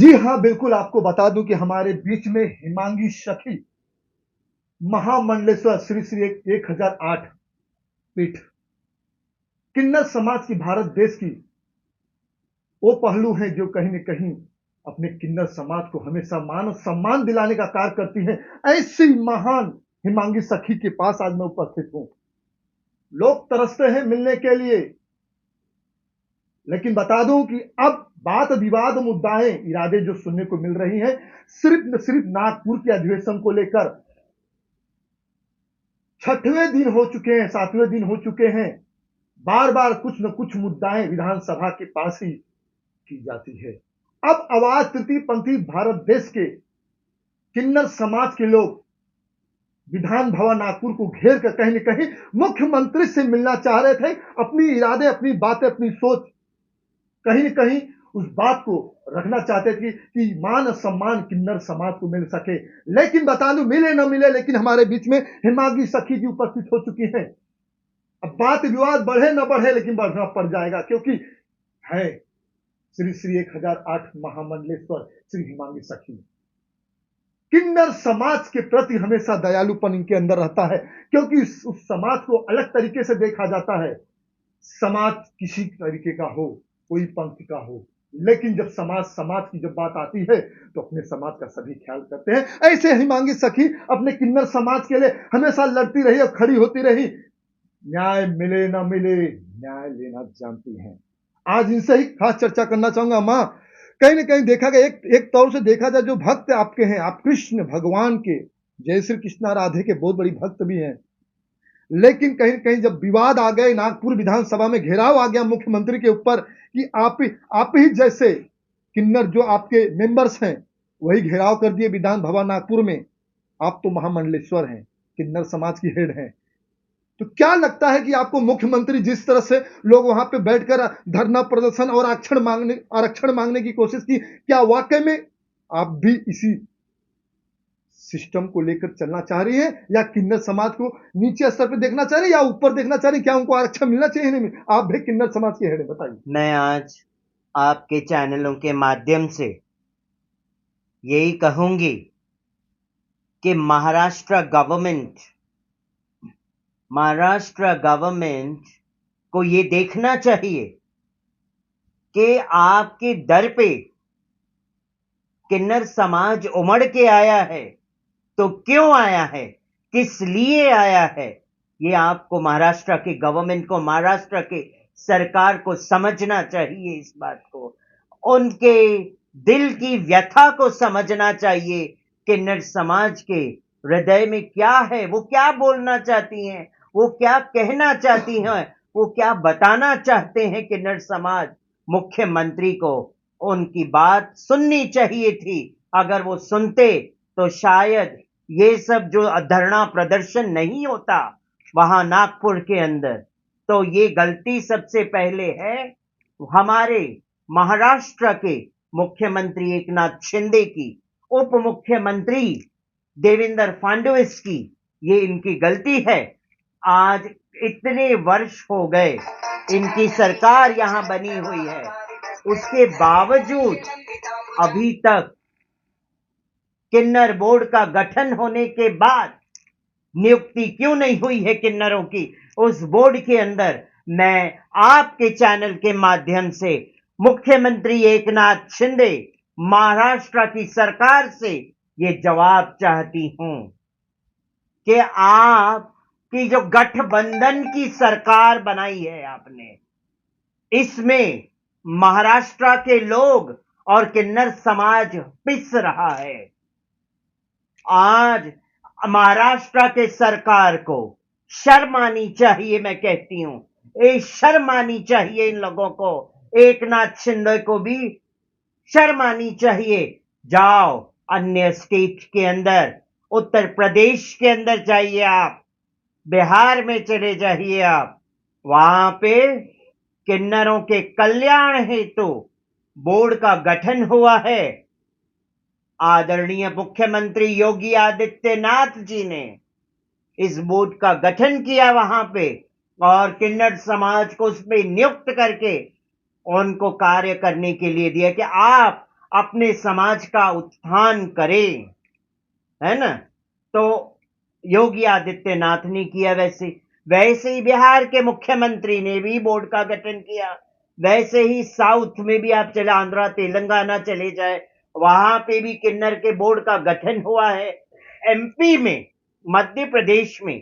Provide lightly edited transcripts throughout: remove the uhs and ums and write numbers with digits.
जी हाँ, बिल्कुल आपको बता दूं कि हमारे बीच में हिमांगी सखी महामंडलेश्वर श्री श्री 1008 पीठ किन्नर समाज की भारत देश की वो पहलू हैं जो कहीं न कहीं अपने किन्नर समाज को हमेशा मान और सम्मान दिलाने का कार्य करती हैं। ऐसी महान हिमांगी सखी के पास आज मैं उपस्थित हूँ। लोग तरसते हैं मिलने के लिए, लेकिन बता दूं कि अब बात विवाद मुद्दाएं इरादे जो सुनने को मिल रही हैं, सिर्फ नागपुर के अधिवेशन को लेकर 6वें दिन हो चुके हैं, 7वें दिन हो चुके हैं। बार-बार कुछ न कुछ मुद्दाएं विधानसभा के पास ही की जाती है। अब आवाज तृतीय पंथी भारत देश के किन्नर समाज के लोग विधान भवन नागपुर को घेर कर कहीं न कहीं मुख्यमंत्री से मिलना चाह रहे थे। अपनी इरादे, अपनी बातें, अपनी सोच कहीं न कहीं उस बात को रखना चाहते थे कि मान और सम्मान किन्नर समाज को मिल सके। लेकिन बता दूं, मिले न मिले, लेकिन हमारे बीच में हिमांगी सखी जी उपस्थित हो चुकी हैं। अब बात विवाद बढ़े न बढ़े, लेकिन बढ़ना पड़ जाएगा, क्योंकि है श्री श्री 1008 महामंडलेश्वर श्री हिमांगी सखी। किन्नर समाज के प्रति हमेशा दयालुपन इनके अंदर रहता है, क्योंकि उस समाज को अलग तरीके से देखा जाता है। समाज किसी तरीके का हो, कोई पंथ का हो, लेकिन जब समाज की जब बात आती है तो अपने समाज का सभी ख्याल करते हैं। ऐसे हिमांगी सखी अपने किन्नर समाज के लिए हमेशा लड़ती रही और खड़ी होती रही। न्याय मिले ना मिले, न्याय लेना जानती हैं। आज इनसे ही खास चर्चा करना चाहूंगा। माँ, कहीं ना कहीं देखा गया, एक तौर से देखा जाए, जो भक्त आपके हैं, आप कृष्ण भगवान के, जय श्री कृष्णा राधे के बहुत बड़ी भक्त भी हैं, लेकिन कहीं न कहीं जब विवाद आ गए, नागपुर विधानसभा में घेराव आ गया मुख्यमंत्री के ऊपर कि आप ही जैसे किन्नर जो आपके मेंबर्स हैं वही घेराव कर दिए विधान भवन नागपुर में। आप तो महामंडलेश्वर हैं, किन्नर समाज की हेड हैं। तो क्या लगता है कि आपको मुख्यमंत्री जिस तरह से लोग वहां पे बैठकर धरना प्रदर्शन और आरक्षण मांगने की कोशिश की, क्या वाकई में आप भी इसी सिस्टम को लेकर चलना चाह रही है, या किन्नर समाज को नीचे स्तर पे देखना चाह रही है, या ऊपर देखना चाह रही है? क्या उनको आरक्षण मिलना चाहिए? नहीं? आप भी किन्नर समाज के हेड हैं, बताइए। मैं आज आपके चैनलों के माध्यम से यही कहूंगी कि महाराष्ट्र गवर्नमेंट को ये देखना चाहिए कि आपके दर पे किन्नर समाज उमड़ के आया है, तो क्यों आया है, किस लिए आया है, ये आपको महाराष्ट्र के गवर्नमेंट को, महाराष्ट्र के सरकार को समझना चाहिए। इस बात को, उनके दिल की व्यथा को समझना चाहिए। किन्नर समाज के हृदय में क्या है, वो क्या बोलना चाहती हैं, वो क्या कहना चाहती हैं, वो क्या बताना चाहते हैं। किन्नर समाज मुख्यमंत्री को उनकी बात सुननी चाहिए थी। अगर वो सुनते तो शायद ये सब जो धरना प्रदर्शन नहीं होता वहां नागपुर के अंदर। तो ये गलती सबसे पहले है हमारे महाराष्ट्र के मुख्यमंत्री एकनाथ शिंदे की, उप मुख्यमंत्री देवेंद्र फडणवीस की। ये इनकी गलती है। आज इतने वर्ष हो गए इनकी सरकार यहां बनी हुई है, उसके बावजूद अभी तक किन्नर बोर्ड का गठन होने के बाद नियुक्ति क्यों नहीं हुई है किन्नरों की उस बोर्ड के अंदर। मैं आपके चैनल के माध्यम से मुख्यमंत्री एकनाथ शिंदे, महाराष्ट्र की सरकार से ये जवाब चाहती हूं कि आप की जो गठबंधन की सरकार बनाई है आपने, इसमें महाराष्ट्र के लोग और किन्नर समाज पिस रहा है। आज महाराष्ट्र के सरकार को शर्म आनी चाहिए। मैं कहती हूं, ये शर्म आनी चाहिए इन लोगों को, एकनाथ शिंदे को भी शर्म आनी चाहिए। जाओ अन्य स्टेट के अंदर, उत्तर प्रदेश के अंदर जाइए, आप बिहार में चले जाइए, आप वहां पे किन्नरों के कल्याण हेतु बोर्ड का गठन हुआ है। आदरणीय मुख्यमंत्री योगी आदित्यनाथ जी ने इस बोर्ड का गठन किया वहां पे, और किन्नर समाज को उसमें नियुक्त करके उनको कार्य करने के लिए दिया कि आप अपने समाज का उत्थान करें, है ना? तो योगी आदित्यनाथ ने किया, वैसे ही बिहार के मुख्यमंत्री ने भी बोर्ड का गठन किया। वैसे ही साउथ में भी आप चले, आंध्रा तेलंगाना चले जाए, वहां पे भी किन्नर के बोर्ड का गठन हुआ है। एमपी में, मध्य प्रदेश में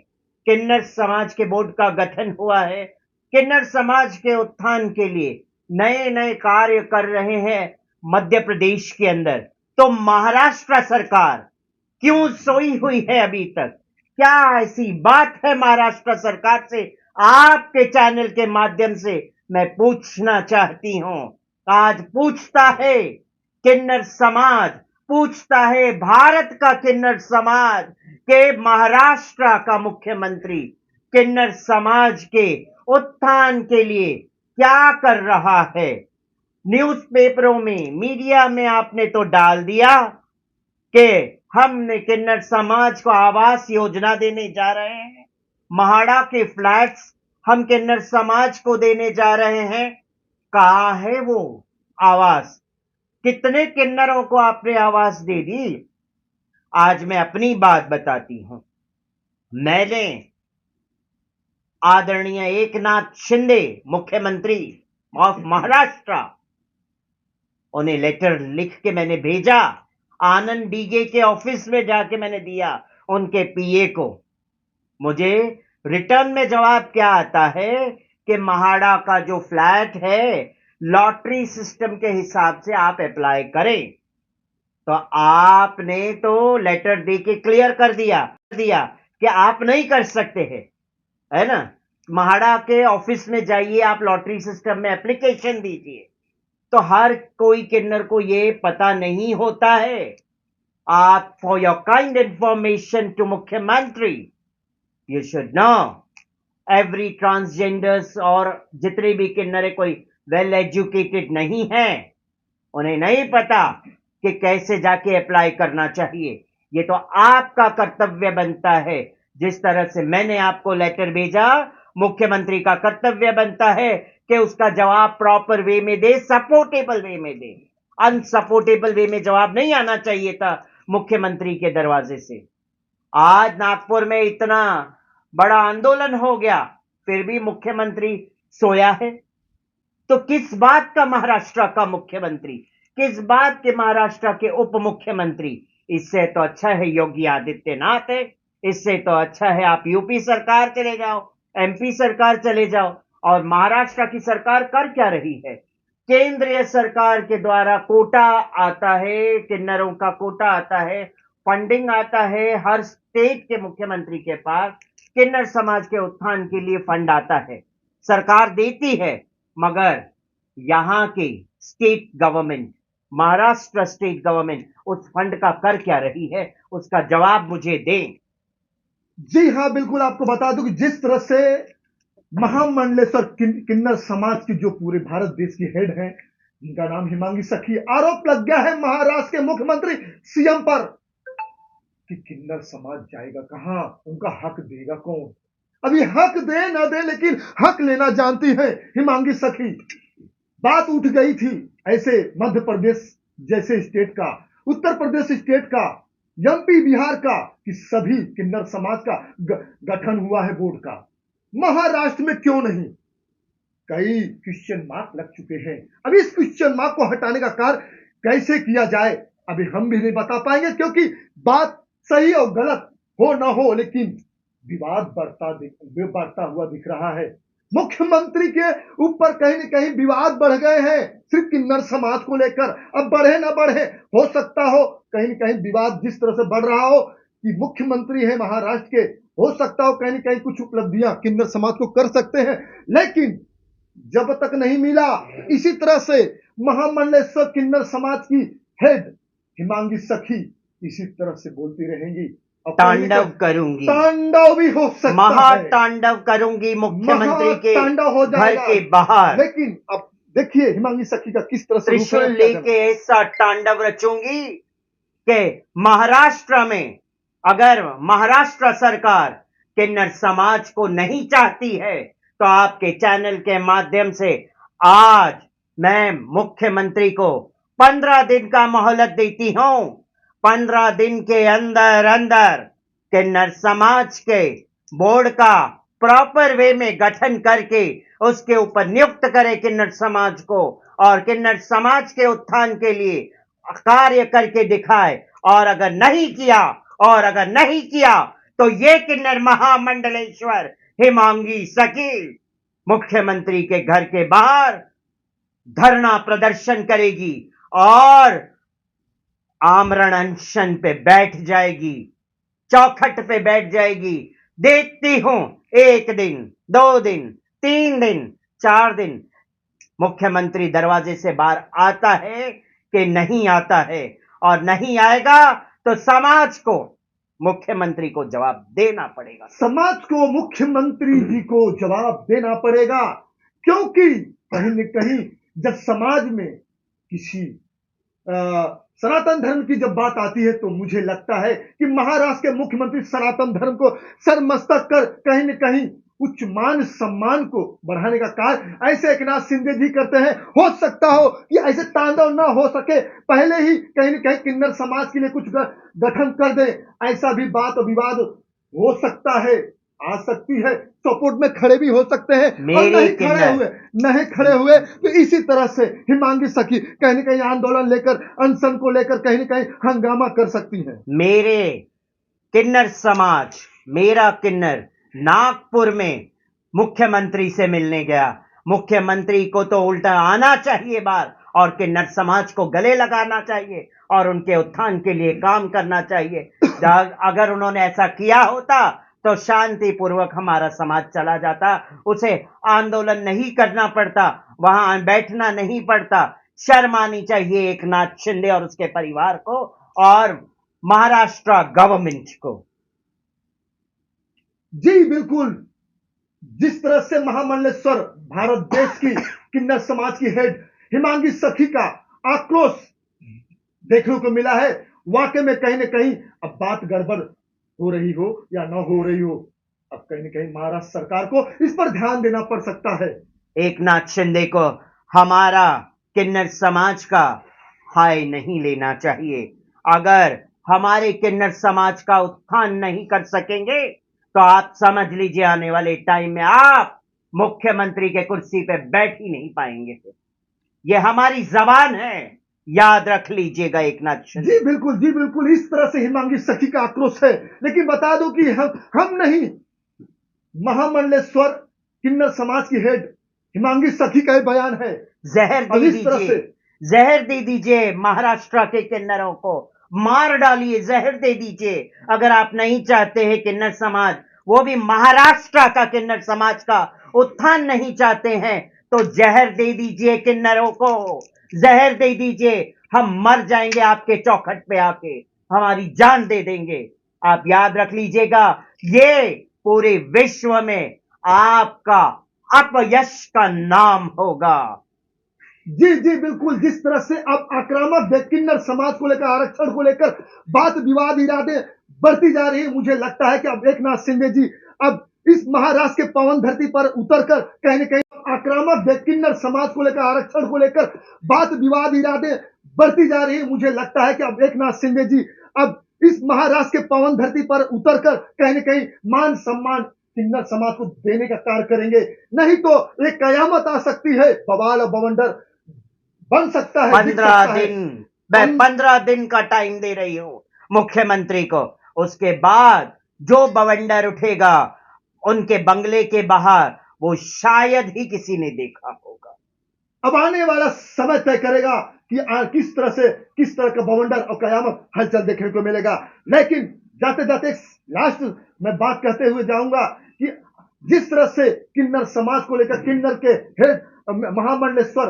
किन्नर समाज के बोर्ड का गठन हुआ है। किन्नर समाज के उत्थान के लिए नए नए कार्य कर रहे हैं मध्य प्रदेश के अंदर। तो महाराष्ट्र सरकार क्यों सोई हुई है अभी तक? क्या ऐसी बात है महाराष्ट्र सरकार से? आपके चैनल के माध्यम से मैं पूछना चाहती हूं। आज पूछता है किन्नर समाज, पूछता है भारत का किन्नर समाज के महाराष्ट्र का मुख्यमंत्री किन्नर समाज के उत्थान के लिए क्या कर रहा है? न्यूज़पेपरों में, मीडिया में आपने तो डाल दिया कि हमने किन्नर समाज को आवास योजना देने जा रहे हैं, महाड़ा के फ्लैट्स हम किन्नर समाज को देने जा रहे हैं। कहाँ है वो आवास? कितने किन्नरों को आपने आवास दे दी? आज मैं अपनी बात बताती हूं। मैंने आदरणीय एकनाथ शिंदे, मुख्यमंत्री ऑफ महाराष्ट्र, उन्हें लेटर लिख के मैंने भेजा। आनंद डीगे के ऑफिस में जाके मैंने दिया उनके पीए को। मुझे रिटर्न में जवाब क्या आता है कि महाड़ा का जो फ्लैट है, लॉटरी सिस्टम के हिसाब से आप अप्लाई करें। तो आपने तो लेटर दे के क्लियर कर दिया कि आप नहीं कर सकते हैं, है ना? महाड़ा के ऑफिस में जाइए, आप लॉटरी सिस्टम में एप्लीकेशन दीजिए। तो हर कोई किन्नर को ये पता नहीं होता है। आप, for your kind information to मुख्यमंत्री, you should know, every transgenders और जितने भी किन्नर कोई वेल एजुकेटेड नहीं है, उन्हें नहीं पता कि कैसे जाके अप्लाई करना चाहिए। ये तो आपका कर्तव्य बनता है। जिस तरह से मैंने आपको लेटर भेजा, मुख्यमंत्री का कर्तव्य बनता है कि उसका जवाब प्रॉपर वे में दे, सपोर्टेबल वे में दे। अनसपोर्टेबल वे में जवाब नहीं आना चाहिए था मुख्यमंत्री के दरवाजे से। आज नागपुर में इतना बड़ा आंदोलन हो गया, फिर भी मुख्यमंत्री सोया है। तो किस बात का महाराष्ट्र का मुख्यमंत्री, किस बात के महाराष्ट्र के उप मुख्यमंत्री? इससे तो अच्छा है योगी आदित्यनाथ है। इससे तो अच्छा है आप यूपी सरकार चले जाओ, एमपी सरकार चले जाओ। और महाराष्ट्र की सरकार कर क्या रही है? केंद्रीय सरकार के द्वारा कोटा आता है, किन्नरों का कोटा आता है, फंडिंग आता है, हर स्टेट के मुख्यमंत्री के पास किन्नर समाज के उत्थान के लिए फंड आता है, सरकार देती है। मगर यहां की state government, Maharashtra state government उस फंड का कर क्या रही है? उसका जवाब मुझे दें। जी हाँ, बिल्कुल। आपको बता दूं कि जिस तरह से महामंडलेश्वर किन्नर समाज की जो पूरे भारत देश की हेड हैं, जिनका नाम हिमांगी सखी, आरोप लग गया है महाराष्ट्र के मुख्यमंत्री सीएम पर कि किन्नर समाज जाएगा कहां, उनका हक देगा कौन? अभी हक दे ना दे, लेकिन हक लेना जानती है हिमांगी सखी। बात उठ गई थी ऐसे मध्य प्रदेश जैसे स्टेट का, उत्तर प्रदेश स्टेट का, एमपी बिहार का, कि सभी किन्नर समाज का गठन हुआ है बोर्ड का। महाराष्ट्र में क्यों नहीं? कई क्वेश्चन मार्क लग चुके हैं। अब इस क्वेश्चन मार्क को हटाने का कार्य कैसे किया जाए, अभी हम भी नहीं बता पाएंगे, क्योंकि बात सही और गलत हो ना हो, लेकिन विवाद बढ़ता हुआ दिख रहा है। मुख्यमंत्री के ऊपर कहीं न कहीं विवाद बढ़ गए हैं, सिर्फ किन्नर समाज को लेकर। अब बढ़े ना बढ़े, हो सकता हो कहीं न कहीं विवाद जिस तरह से बढ़ रहा हो कि मुख्यमंत्री है महाराष्ट्र के, हो सकता हो कहीं न कहीं कुछ उपलब्धियां किन्नर समाज को कर सकते हैं, लेकिन जब तक नहीं मिला, इसी तरह से महामंडलेश्वर किन्नर समाज की हेड हिमांगी सखी इसी तरह से बोलती रहेंगी। तांडव करूंगी, तांडव भी हो सकता है, महातांडव करूंगी मुख्यमंत्री के तांडव हो घर जाएगा के बाहर। लेकिन अब देखिए हिमांगी सखी का किस तरह से त्रिशूल रूप है। लेके ऐसा तांडव रचूंगी कि महाराष्ट्र में, अगर महाराष्ट्र सरकार किन्नर समाज को नहीं चाहती है, तो आपके चैनल के माध्यम से आज मैं मुख्यमंत्री को 15 दिन का मोहलत देती हूं। 15 दिन के अंदर अंदर किन्नर समाज के बोर्ड का प्रॉपर वे में गठन करके उसके ऊपर नियुक्त करे किन्नर समाज को, और किन्नर समाज के उत्थान के लिए कार्य करके दिखाए। और अगर नहीं किया तो ये किन्नर महामंडलेश्वर हिमांगी सखी मुख्यमंत्री के घर के बाहर धरना प्रदर्शन करेगी और आमरण अनशन पे बैठ जाएगी, चौखट पे बैठ जाएगी। देखती हूं 1 दिन, 2 दिन, 3 दिन, 4 दिन मुख्यमंत्री दरवाजे से बाहर आता है कि नहीं आता है। और नहीं आएगा तो समाज को मुख्यमंत्री को जवाब देना पड़ेगा। समाज को मुख्यमंत्री जी को जवाब देना पड़ेगा, क्योंकि कहीं न कहीं जब समाज में किसी सनातन धर्म की जब बात आती है तो मुझे लगता है कि महाराष्ट्र के मुख्यमंत्री सनातन धर्म को सरमस्तक कर कहीं न कहीं उच्च मान सम्मान को बढ़ाने का कार्य ऐसे एकनाथ शिंदे जी करते हैं। हो सकता हो कि ऐसे तांडव ना हो सके, पहले ही कहीं न कहीं किन्नर समाज के लिए कुछ गठन कर दे, ऐसा भी बात विवाद हो सकता है, आ सकती है, सपोर्ट में खड़े भी हो सकते हैं और नहीं खड़े हुए तो इसी तरह से हिमांगी सखी कहीं न कहीं आंदोलन लेकर, अनशन को लेकर कहीं न कहीं हंगामा कर सकती हैं। मेरे किन्नर समाज, मेरा किन्नर नागपुर में मुख्यमंत्री से मिलने गया। मुख्यमंत्री को तो उल्टा आना चाहिए बाहर और किन्नर समाज को गले लगाना चाहिए और उनके उत्थान के लिए काम करना चाहिए। अगर उन्होंने ऐसा किया होता तो शांतिपूर्वक हमारा समाज चला जाता, उसे आंदोलन नहीं करना पड़ता, वहां बैठना नहीं पड़ता। शर्म आनी चाहिए एकनाथ शिंदे और उसके परिवार को और महाराष्ट्र गवर्नमेंट को। जी बिल्कुल, जिस तरह से महामंडलेश्वर भारत देश की किन्नर समाज की हेड हिमांगी सखी का आक्रोश देखने को मिला है, वाकई में कहीं न कहीं अब बात गड़बड़ हो रही हो या न हो रही हो, अब कहीं न कहीं महाराष्ट्र सरकार को इस पर ध्यान देना पड़ सकता है। एकनाथ शिंदे को हमारा किन्नर समाज का हाय नहीं लेना चाहिए। अगर हमारे किन्नर समाज का उत्थान नहीं कर सकेंगे तो आप समझ लीजिए आने वाले टाइम में आप मुख्यमंत्री के कुर्सी पे बैठ ही नहीं पाएंगे। ये हमारी जबान है, याद रख लीजिएगा एकनाथ शिंदे। जी बिल्कुल, इस तरह से हिमांगी सखी का आक्रोश है। लेकिन बता दो कि हम नहीं, महामंडलेश्वर किन्नर समाज की हेड हिमांगी सखी का बयान है। जहर दे दीजिए महाराष्ट्र के किन्नरों को, मार डालिए, जहर दे दीजिए। अगर आप नहीं चाहते हैं किन्नर समाज, वो भी महाराष्ट्र का किन्नर समाज का उत्थान नहीं चाहते हैं, तो जहर दे दीजिए किन्नरों को, जहर दे दीजिए। हम मर जाएंगे आपके चौखट पे आके, हमारी जान दे देंगे। आप याद रख लीजिएगा, ये पूरे विश्व में आपका अपयश का नाम होगा। जी बिल्कुल, जिस तरह से अब आक्रामक किन्नर समाज को लेकर, आरक्षण को लेकर बात विवाद इरादे बढ़ती जा रही है, मुझे लगता है कि अब एकनाथ शिंदे जी अब इस महाराष्ट्र के पवन धरती पर उतरकर कहीं न कहीं आक्रामक किन्नर समाज को लेकर, आरक्षण को लेकर बात विवाद इरादे बढ़ती जा रही है, मुझे लगता है कि अब एकनाथ शिंदे जी अब इस महाराष्ट्र के पवन धरती पर उतरकर कहीं न कहीं मान सम्मान किन्नर समाज को देने का कार्य करेंगे, नहीं तो एक कयामत आ सकती है, बवाल और बवंडर बन सकता है। 15 दिन का टाइम दे रही हूं मुख्यमंत्री को, उसके बाद जो बवंडर उठेगा उनके बंगले के बाहर वो शायद ही किसी ने देखा होगा। अब आने वाला समय तय करेगा कि किस तरह का बवंडर और कयामत हलचल देखने को मिलेगा। लेकिन जाते जाते लास्ट में बात कहते हुए जाऊंगा कि जिस तरह से किन्नर समाज को लेकर किन्नर के हेड महामंडलेश्वर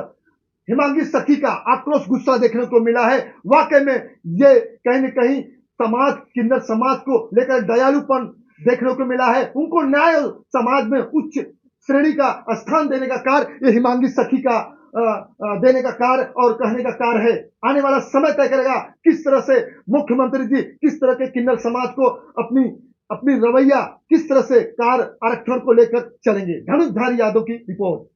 हिमांगी सखी का आक्रोश गुस्सा देखने को मिला है, वाकई में ये कहीं न कहीं समाज, किन्नर समाज को लेकर दयालुपन देखने को मिला है। उनको न्याय समाज में उच्च श्रेणी का स्थान देने का कार्य ये हिमांगी सखी का देने का कार्य और कहने का कार्य है। आने वाला समय तय करेगा किस तरह से मुख्यमंत्री जी किस तरह के किन्नर समाज को अपनी रवैया किस तरह से कार्य आरक्षण को लेकर चलेंगे। धनुषधारी यादव की रिपोर्ट।